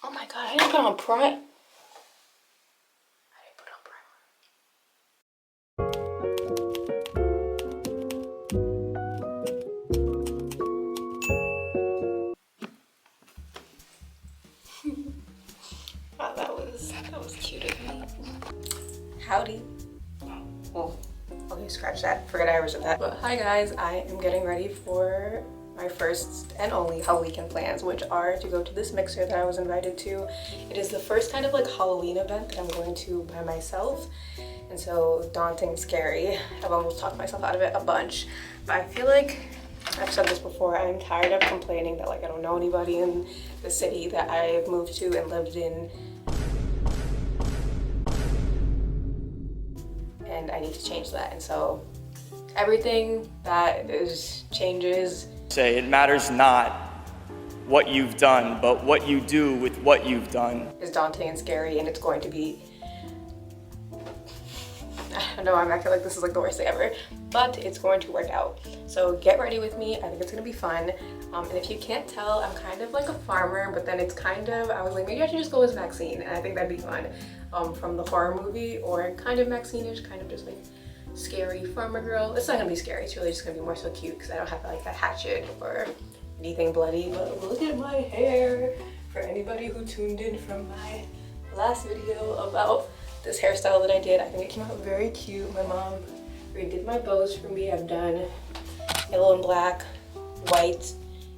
Oh my god, I didn't put on primer. Wow, that was cute of me. Howdy. Oh, okay, scratch that. Forget I ever said that. But hi guys, I am getting ready for my first and only Halloween plans, which are to go to this mixer that I was invited to. It is the first kind of like Halloween event that I'm going to by myself, and so daunting, scary. I've almost talked myself out of it a bunch, but I feel like I've said this before, I'm tired of complaining that like I don't know anybody in the city that I've moved to and lived in, and I need to change that. And so everything that is changes. Say it matters not what you've done, but what you do with what you've done. Is daunting and scary, and it's going to be, I don't know, I'm acting like this is like the worst thing ever, but it's going to work out. So get ready with me. I think it's gonna be fun. And if you can't tell, I'm kind of like a farmer, but then it's kind of, I was like, maybe I should just go as Maxine, and I think that'd be fun. From the horror movie, or kind of Maxine-ish, kind of just like scary farmer girl. It's not gonna be scary, it's really just gonna be more so cute because I don't have like a hatchet or anything bloody. But look at my hair, for anybody who tuned in from my last video about this hairstyle that I did. I think it came out very cute. My mom redid my bows for me. I've done yellow and black, white,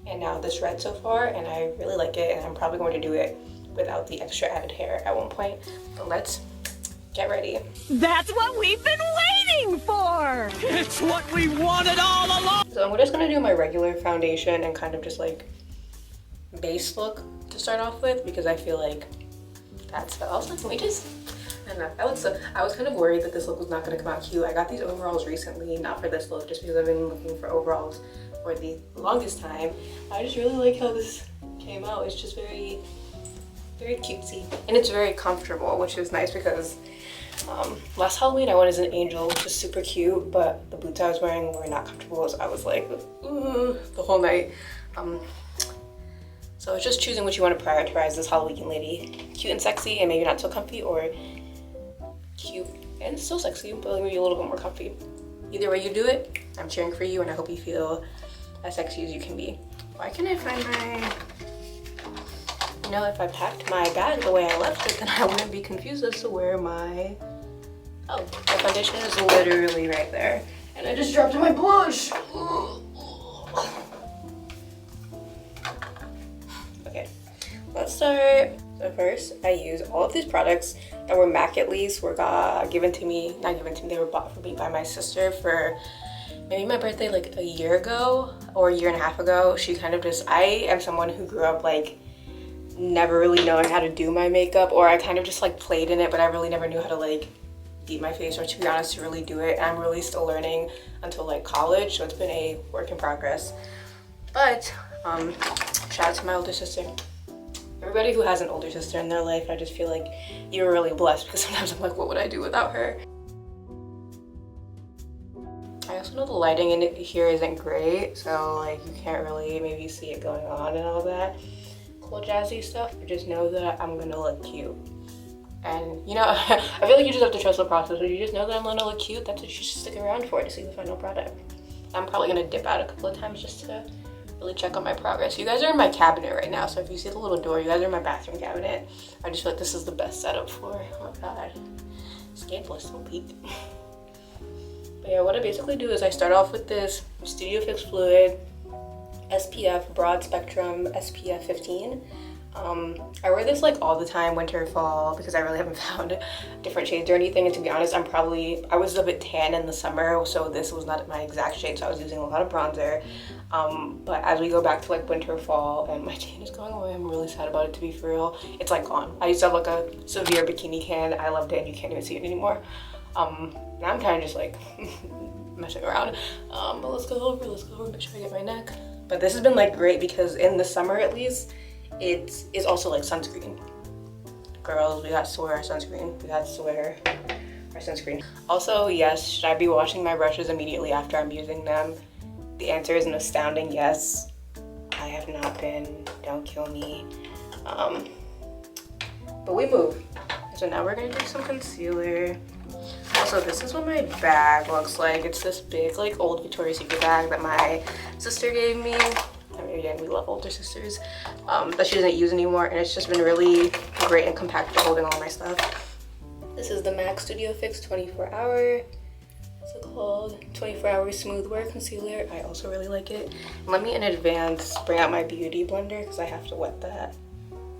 and now this red so far, and I really like it, and I'm probably going to do it without the extra added hair at one point. But let's get ready. That's what we've been waiting for! It's what we wanted all along! So I'm just gonna do my regular foundation and kind of just like base look to start off with, because I feel like that's the, also, can we just, I don't know, that looks so, I was kind of worried that this look was not gonna come out cute. I got these overalls recently, not for this look, just because I've been looking for overalls for the longest time. I just really like how this came out. It's just very cutesy, and it's very comfortable, which is nice because last Halloween I went as an angel, which is super cute, but the boots I was wearing were not comfortable, so I was like, the whole night. So it's just choosing what you want to prioritize this Halloween lady. Cute and sexy and maybe not so comfy, or cute and still sexy, but maybe a little bit more comfy. Either way you do it, I'm cheering for you, and I hope you feel as sexy as you can be. Why can't I find my... You know, if I packed my bag the way I left it, then I wouldn't be confused as to where my... Oh, my foundation is literally right there. And I just dropped my blush! Okay, let's start. So first, I use all of these products that were MAC at least, were given to me, not given to me, they were bought for me by my sister for maybe my birthday like a year ago, or a year and a half ago. She kind of just, I am someone who grew up like never really knowing how to do my makeup, or I kind of just like played in it, but I really never knew how to like beat my face, or to be honest, to really do it. And I'm really still learning until like college, so it's been a work in progress. But shout out to my older sister. Everybody who has an older sister in their life, I just feel like you're really blessed, because sometimes I'm like, what would I do without her? I also know the lighting in it here isn't great, so like you can't really maybe see it going on and all that cool jazzy stuff, but just know that I'm gonna look cute. And you know, I feel like you just have to trust the process. When you just know that I'm gonna look cute, that's what you should stick around for, to see the final product. I'm probably gonna dip out a couple of times just to really check on my progress. You guys are in my cabinet right now, so if you see the little door, you guys are in my bathroom cabinet. I just feel like this is the best setup for, oh my god, scandalous, don't peek. But yeah, what I basically do is I start off with this Studio Fix Fluid SPF Broad Spectrum SPF 15. I wear this like all the time, winter, fall, because I really haven't found different shades or anything. And to be honest, I was a bit tan in the summer, so this was not my exact shade, so I was using a lot of bronzer. But as we go back to like winter, fall, and my tan is going away, I'm really sad about it, to be for real. It's like gone. I used to have like a severe bikini tan. I loved it, and you can't even see it anymore. Now I'm kind of just like messing around. But let's go over, make sure I get my neck. But this has been like great, because in the summer at least, it is also like sunscreen. Girls, we got to wear our sunscreen. We got to wear our sunscreen. Also, yes, should I be washing my brushes immediately after I'm using them? The answer is an astounding yes. I have not been, don't kill me. but we move. So now we're gonna do some concealer. Also, this is what my bag looks like. It's this big, like, old Victoria's Secret bag that my sister gave me. I mean, again, we love older sisters. That she doesn't use anymore, and it's just been really great and compact for holding all my stuff. This is the MAC Studio Fix 24 Hour. What's it called? 24 Hour Smooth Wear Concealer. I also really like it. Let me in advance bring out my beauty blender because I have to wet that.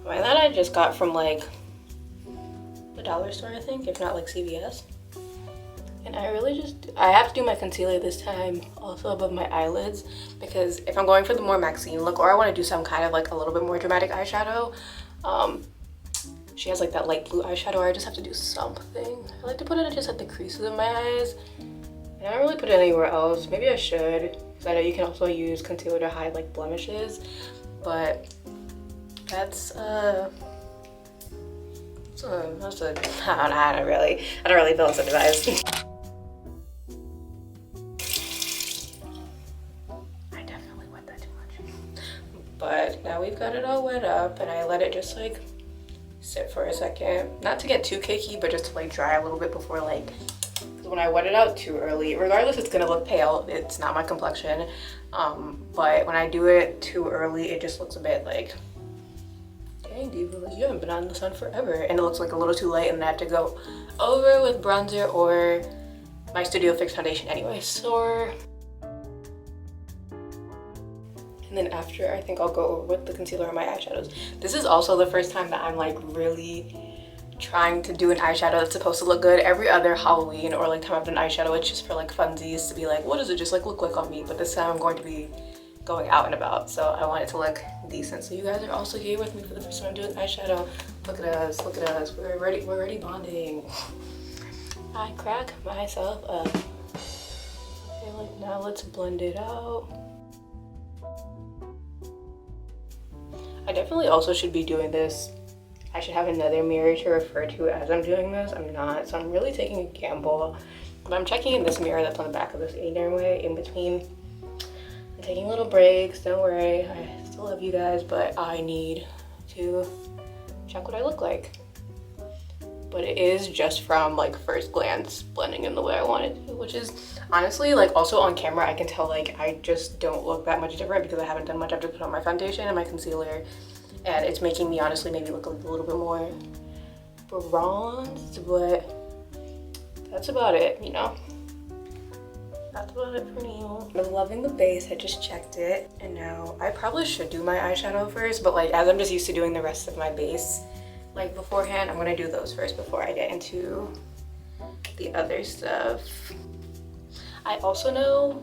And that I just got from, like, the dollar store, I think, if not like CVS. And I have to do my concealer this time also above my eyelids, because if I'm going for the more Maxine look, or I want to do some kind of like a little bit more dramatic eyeshadow, she has like that light blue eyeshadow, or I just have to do something. I like to put it just at the creases of my eyes, and I don't really put it anywhere else. Maybe I should, because I know you can also use concealer to hide like blemishes, but that's I don't really feel incentivized. I definitely wet that too much. But now we've got it all wet up, and I let it just like sit for a second. Not to get too cakey, but just to like dry a little bit before, like, because when I wet it out too early, regardless, it's gonna look pale. It's not my complexion. But when I do it too early, it just looks a bit like, dang, Diva, you haven't been out in the sun forever. And it looks like a little too light, and I have to go over with bronzer or my Studio Fix foundation anyway. So, and then after, I think I'll go over with the concealer and my eyeshadows. This is also the first time that I'm like really trying to do an eyeshadow that's supposed to look good. Every other Halloween or like time I've done eyeshadow, it's just for like funsies to be like, what does it just like look like on me? But this time I'm going to be going out and about, so I want it to look decent. So you guys are also here with me for the first time doing eyeshadow. Look at us, look at us. We're already bonding. I crack myself up. Okay, like now let's blend it out. I definitely also should be doing this. I should have another mirror to refer to as I'm doing this. I'm not, so I'm really taking a gamble. But I'm checking in this mirror that's on the back of this way in between. I'm taking little breaks, don't worry. I still love you guys, but I need to check what I look like. But it is just from like first glance blending in the way I want it to, which is honestly like also on camera I can tell like I just don't look that much different because I haven't done much. I've just put on my foundation and my concealer, and it's making me honestly maybe look a little bit more bronzed, but that's about it, you know? That's about it for now. I'm loving the base. I just checked it, and now I probably should do my eyeshadow first, but like as I'm just used to doing the rest of my base like beforehand, I'm gonna do those first before I get into the other stuff. I also know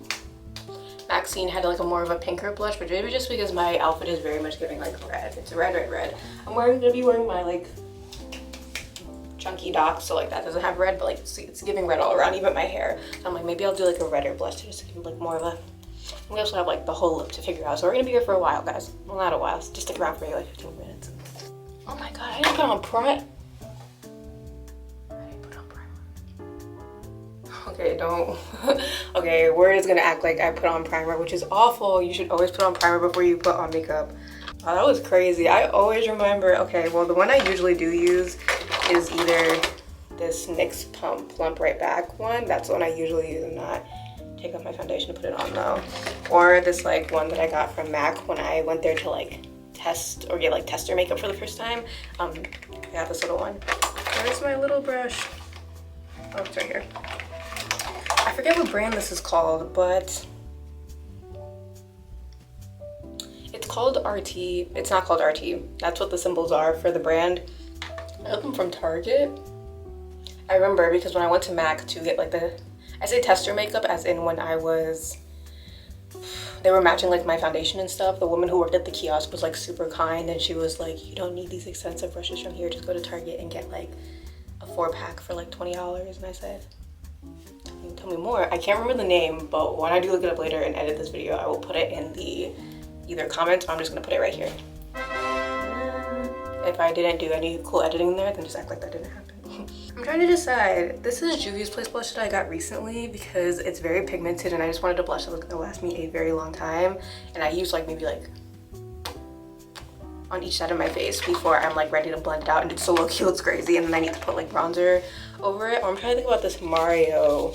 Maxine had like a more of a pinker blush, but maybe just because my outfit is very much giving like red. It's red, red, red. I'm gonna be wearing my like chunky docs, so like that doesn't have red, but like it's giving red all around, even my hair. So I'm like, maybe I'll do like a redder blush to just give like more of a, we also have like the whole lip to figure out, so we're gonna be here for a while, guys. Well, not a while, so just stick around for like 15 minutes. Oh my god, I didn't put on primer. Okay, don't. Okay, we're just gonna act like I put on primer, which is awful. You should always put on primer before you put on makeup. Oh, that was crazy. I always remember. Okay, well, the one I usually do use is either this NYX Plump Right Back one. That's the one I usually use and not take off my foundation to put it on though. Or this like one that I got from MAC when I went there to like test or get like tester makeup for the first time. I got this little one. Where's my little brush? Oh, it's right here. I forget what brand this is called, but it's called RT. It's not called RT. That's what the symbols are for the brand. I got them from Target. I remember because when I went to MAC to get like the, I say tester makeup as in when I was, they were matching like my foundation and stuff. The woman who worked at the kiosk was like super kind, and she was like, you don't need these expensive brushes from here. Just go to Target and get like a 4-pack for like $20. And I said, tell me more. I can't remember the name, but when I do look it up later and edit this video, I will put it in the either comments, or I'm just gonna put it right here. If I didn't do any cool editing there, then just act like that didn't happen. I'm trying to decide. This is Juvia's Place blush that I got recently because it's very pigmented, and I just wanted a blush that was gonna last me a very long time. And I used like maybe like on each side of my face before I'm like ready to blend it out, and it so low-key looks crazy, and then I need to put like bronzer over it. Or I'm trying to think about this Mario,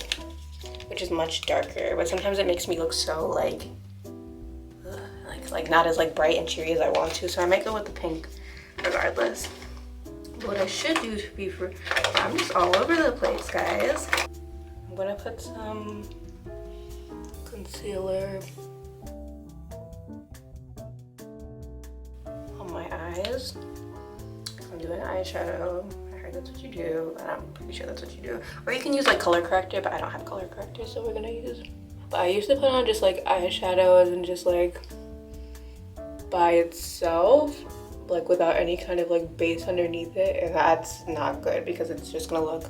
which is much darker, but sometimes it makes me look so like not as like bright and cheery as I want to, so I might go with the pink regardless. What I should do to be for, I'm just all over the place, guys. I'm gonna put some concealer on my eyes. I'm doing eyeshadow. I heard that's what you do, and I'm pretty sure that's what you do. Or you can use like color corrector, but I don't have color corrector, so we're gonna use. But I used to put on just like eyeshadow and just like by itself, like without any kind of like base underneath it, and that's not good because it's just gonna look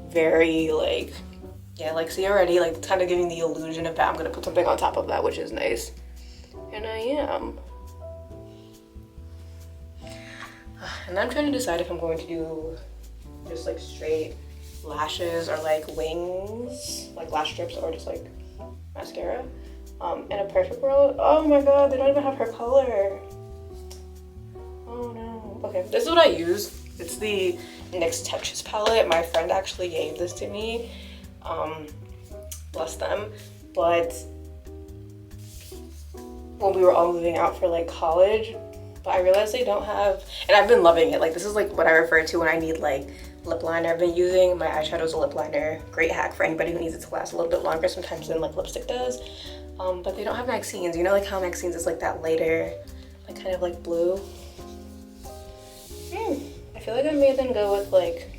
very like, yeah, like see already, like kind of giving the illusion of that I'm gonna put something on top of that, which is nice. And I am. And I'm trying to decide if I'm going to do just like straight lashes or like wings, like lash strips, or just like mascara. In a perfect world, oh my god, they don't even have her color. Oh no. Okay, this is what I use. It's the NYX Touches palette. My friend actually gave this to me. Bless them. But when we were all moving out for like college, but I realized they don't have, and I've been loving it. Like this is like what I refer to when I need like lip liner. I've been using my eyeshadow's a lip liner. Great hack for anybody who needs it to last a little bit longer sometimes than like lipstick does. But they don't have Maxines. You know like how Maxines is like that lighter, like kind of like blue. I feel like I may then go with like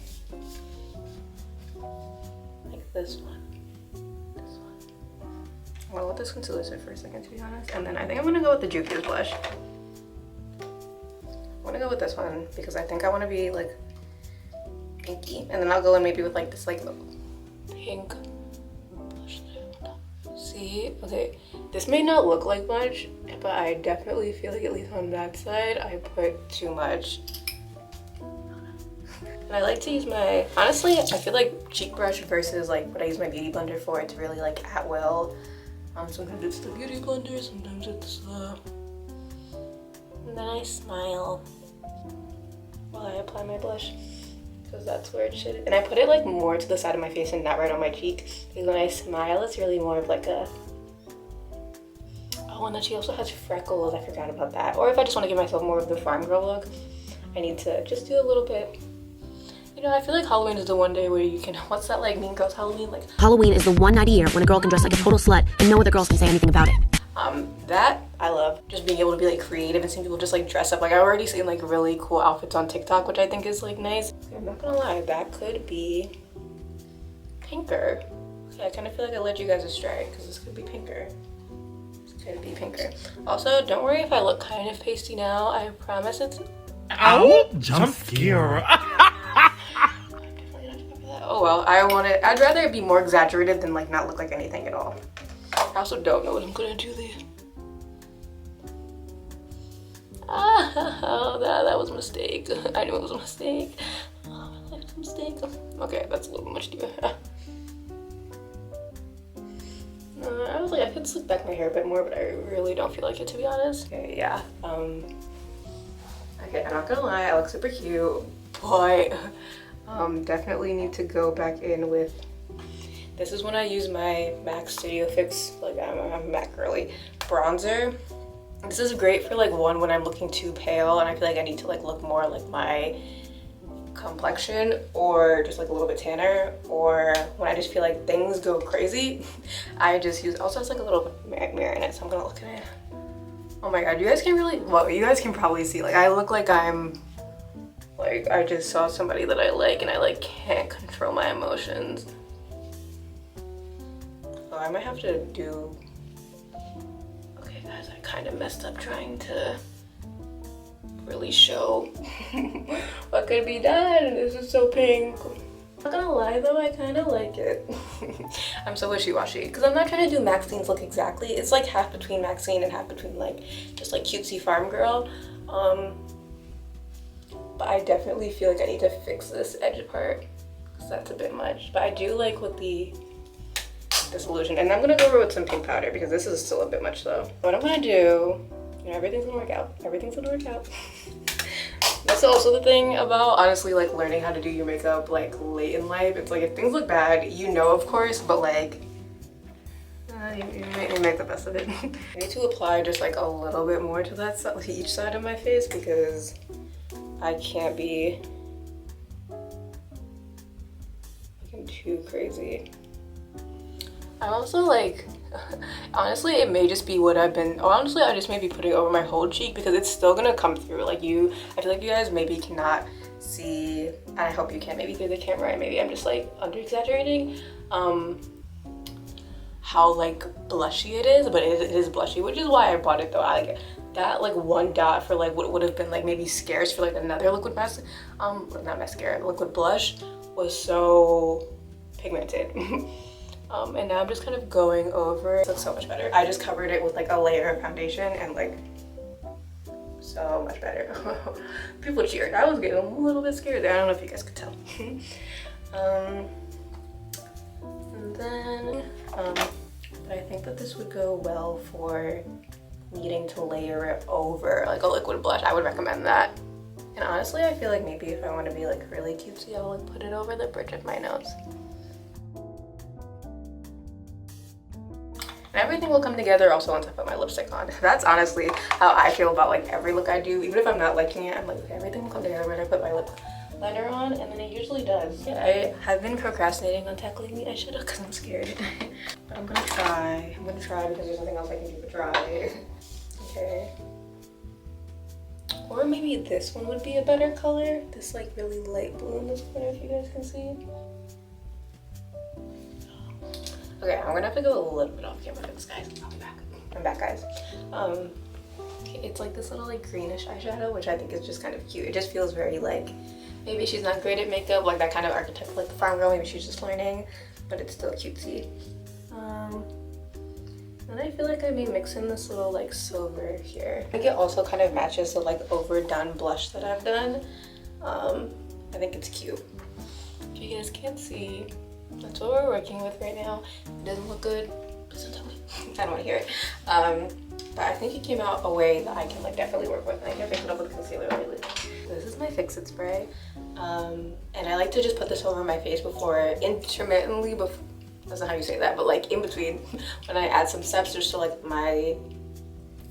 this one. This one. I'm gonna let this concealer sit for a second, to be honest. And then I think I'm gonna go with the Juvia's blush. I'm gonna go with this one because I think I want to be like pinky, and then I'll go in maybe with like this like pink blush there. See, okay, this may not look like much, but I definitely feel like at least on that side I put too much. And I like to use my, honestly, I feel like cheek brush versus like what I use my beauty blender for, it's really like at will. Sometimes it's the beauty blender, sometimes it's the, and then I smile while I apply my blush, because that's where it should, and I put it like more to the side of my face and not right on my cheek, because when I smile it's really more of like a, oh, and then she also has freckles, I forgot about that. Or if I just want to give myself more of the farm girl look, I need to just do a little bit. You know, I feel like Halloween is the one day where you can, what's that like Mean Girls Halloween? Like Halloween is the one night a year when a girl can dress like a total slut and no other girls can say anything about it. That I love, just being able to be like creative and seeing people just like dress up. Like I already seen like really cool outfits on TikTok, which I think is like nice. I'm not gonna lie, that could be pinker. Okay, I kind of feel like I led you guys astray because this could be pinker. This could be pinker. Also, don't worry if I look kind of pasty now. I promise it's. Ow! Jump scare. Oh well, I'd rather it be more exaggerated than like not look like anything at all. I also don't know what I'm gonna do there. Oh, that was a mistake. I knew it was a mistake. Oh, my life's a mistake. Okay, that's a little much deeper. I was like, I could slick back my hair a bit more, but I really don't feel like it, to be honest. Okay, yeah. Okay, I'm not gonna lie, I look super cute, but definitely need to go back in with, this is when I use my MAC Studio Fix, like I'm a MAC girly, bronzer. This is great for like one, when I'm looking too pale and I feel like I need to like look more like my complexion, or just like a little bit tanner, or when I just feel like things go crazy, I just use, also has like a little mirror in it, so I'm gonna look at it. Oh my god, you guys can really, well, you guys can probably see, like I look like I'm, like I just saw somebody that I like and I like can't control my emotions. Oh, I might have to do, okay guys, I kind of messed up trying to really show what could be done. This is so pink. I'm not gonna lie though, I kind of like it. I'm so wishy-washy because I'm not trying to do Maxine's look exactly. It's like half between Maxine and half between like just like cutesy farm girl. But I definitely feel like I need to fix this edge part because that's a bit much. But I do like with this illusion, and I'm gonna go over with some pink powder because this is still a bit much though. What I'm gonna do, you know, everything's gonna work out. Everything's gonna work out. That's also the thing about honestly like learning how to do your makeup like late in life. It's like if things look bad, you know, of course, but like you make the best of it. I need to apply just like a little bit more to that side, to each side of my face, because I can't be looking too crazy. I'm also like, honestly, it may just be what I've been, honestly, I just may be putting over my whole cheek because it's still gonna come through. Like I feel like you guys maybe cannot see, and I hope you can maybe through the camera, and maybe I'm just like under exaggerating, how like blushy it is, but it is blushy, which is why I bought it though. I like that like one dot for like what would have been like maybe scarce for like another liquid mask, not mascara, liquid blush was so pigmented. And now I'm just kind of going over it. It looks so much better. I just covered it with like a layer of foundation and like so much better. People cheered. I was getting a little bit scared there. I don't know if you guys could tell. And then but I think that this would go well for needing to layer it over like a liquid blush. I would recommend that. And honestly, I feel like maybe if I want to be like really cutesy, I'll like put it over the bridge of my nose. And everything will come together also once I put my lipstick on. That's honestly how I feel about like every look I do. Even if I'm not liking it, I'm like, okay, everything will come together when I put my lip liner on, and then it usually does. Yeah, I have been procrastinating on tackling the eyeshadow because I'm scared. But I'm gonna try. Because there's nothing else I can do but try. Okay. Or maybe this one would be a better color. This like really light blue in this corner, if you guys can see. Okay, I'm gonna have to go a little bit off camera for this, guys. I'll be back. I'm back, guys. It's like this little like greenish eyeshadow, which I think is just kind of cute. It just feels very like, maybe she's not great at makeup, like that kind of archetype, like the farm girl, maybe she's just learning, but it's still cutesy. And I feel like I may mix in this little like silver here. I think it also kind of matches the like overdone blush that I've done. I think it's cute. If you guys can't see, that's what we're working with right now. It doesn't look good, please don't tell me. I don't want to hear it. But I think it came out a way that I can like definitely work with. I can fix it up with concealer really. This is my Fix It spray. And I like to just put this over my face before, intermittently, that's not how you say that, but like in between when I add some steps, just so like my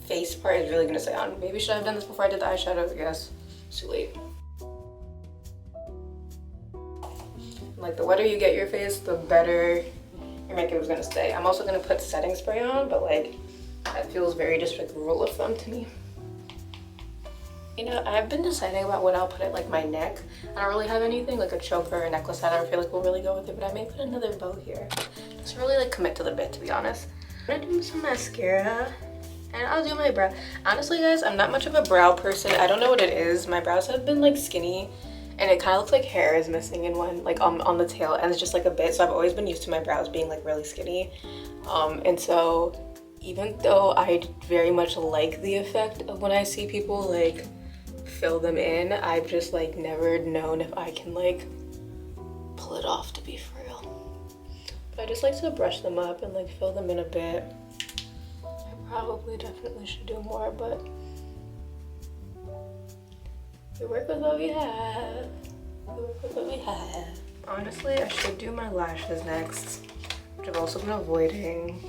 face part is really gonna stay on. Maybe should I have done this before I did the eyeshadow? Yes, it's too late. Like the wetter you get your face, the better your makeup is gonna stay. I'm also gonna put setting spray on, but like that feels very just like rule of thumb to me. You know, I've been deciding about what I'll put at like my neck. I don't really have anything like a choker or a necklace that I feel like will really go with it, but I may put another bow here. Just really like commit to the bit, to be honest. I'm gonna do some mascara and I'll do my brow. Honestly guys, I'm not much of a brow person. I don't know what it is. My brows have been like skinny and it kind of looks like hair is missing in one, like on the tail, and it's just like a bit. So I've always been used to my brows being like really skinny. And so even though I very much like the effect of when I see people like fill them in, I've just like never known if I can like pull it off, to be for real. But I just like to brush them up and like fill them in a bit. I probably definitely should do more, but we work with what we have. We work with what we have. Honestly, I should do my lashes next, which I've also been avoiding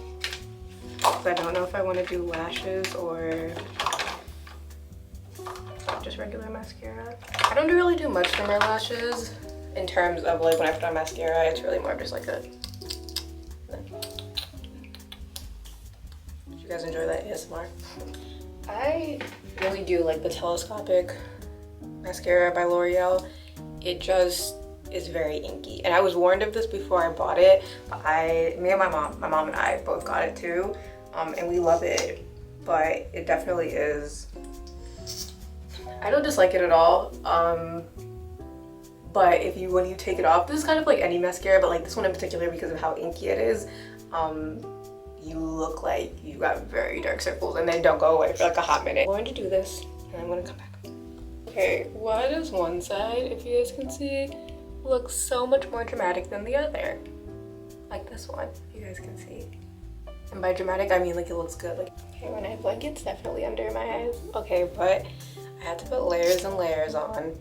because I don't know if I want to do lashes or just regular mascara. I don't really do much for my lashes in terms of like when I put on mascara. It's really more just like a. Did you guys enjoy that ASMR? I really do like the telescopic mascara by L'Oreal. It just is very inky, and I was warned of this before I bought it, but me and my mom and I both got it too, and we love it, but it definitely is. I don't dislike it at all, but when you take it off, this is kind of like any mascara, but like this one in particular because of how inky it is, you look like you got very dark circles and they don't go away for like a hot minute. I'm going to do this and I'm going to come back. Okay, why does one side, if you guys can see, look so much more dramatic than the other? Like this one, you guys can see. And by dramatic, I mean like it looks good. Like, okay, when I blink, it's definitely under my eyes. Okay, but I had to put layers and layers on.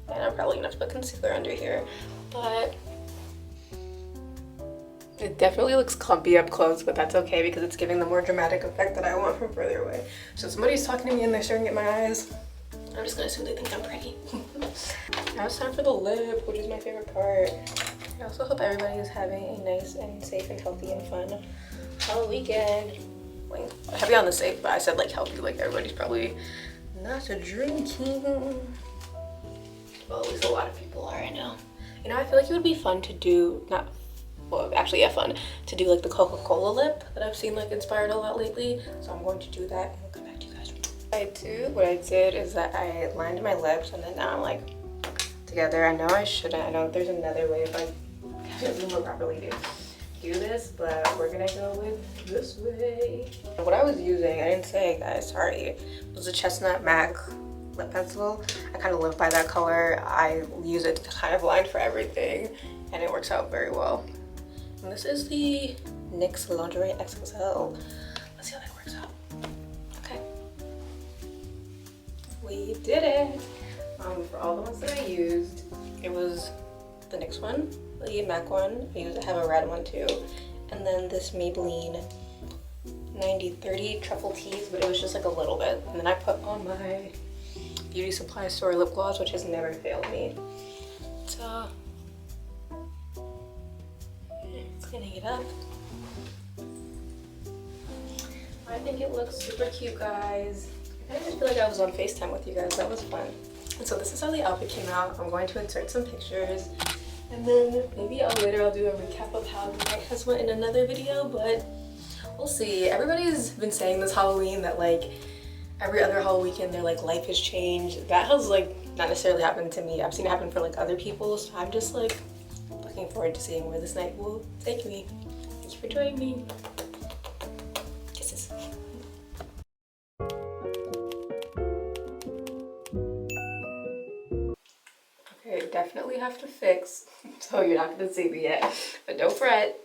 And I'm probably gonna have to put concealer under here, but it definitely looks clumpy up close, but that's okay because it's giving the more dramatic effect that I want from further away. So somebody's talking to me and they're staring at my eyes. I'm just gonna assume they think I'm pretty. Now it's time for the lip, which is my favorite part. I also hope everybody is having a nice and safe and healthy and fun Halloween weekend. Like, heavy on the safe, but I said like healthy, like everybody's probably not drinking. Well, at least a lot of people are, I know. You know, I feel like it would be fun to do, well, actually, yeah, fun to do like the Coca-Cola lip that I've seen like inspired a lot lately. So I'm going to do that and I'll come back to you guys. What I did is that I lined my lips and then now I'm like together. I know I shouldn't. I know there's another way if I zoom more properly to do this, but we're gonna go with this way. What I was using, I didn't say, guys, sorry, was a Chestnut MAC lip pencil. I kind of live by that color. I use it to kind of line for everything and it works out very well. And this is the NYX Lingerie XXL. Let's see how that works out. Okay. We did it. For all the ones that I used, it was the NYX one, the MAC one. I have a red one too. And then this Maybelline 9030 Truffle Tease, but it was just like a little bit. And then I put on my Beauty Supply Store lip gloss, which has never failed me. So, cleaning it up. I think it looks super cute, guys. I just feel like I was on FaceTime with you guys. That was fun. And so this is how the outfit came out. I'm going to insert some pictures. And then maybe later I'll do a recap of how the night has went in another video, but we'll see. Everybody's been saying this Halloween that like every other Halloween weekend their like life has changed. That has like not necessarily happened to me. I've seen it happen for like other people, so I'm just like looking forward to seeing where this night will take me. Thank you for joining me. Kisses. Okay, definitely have to fix, so you're not gonna see me yet, but don't fret.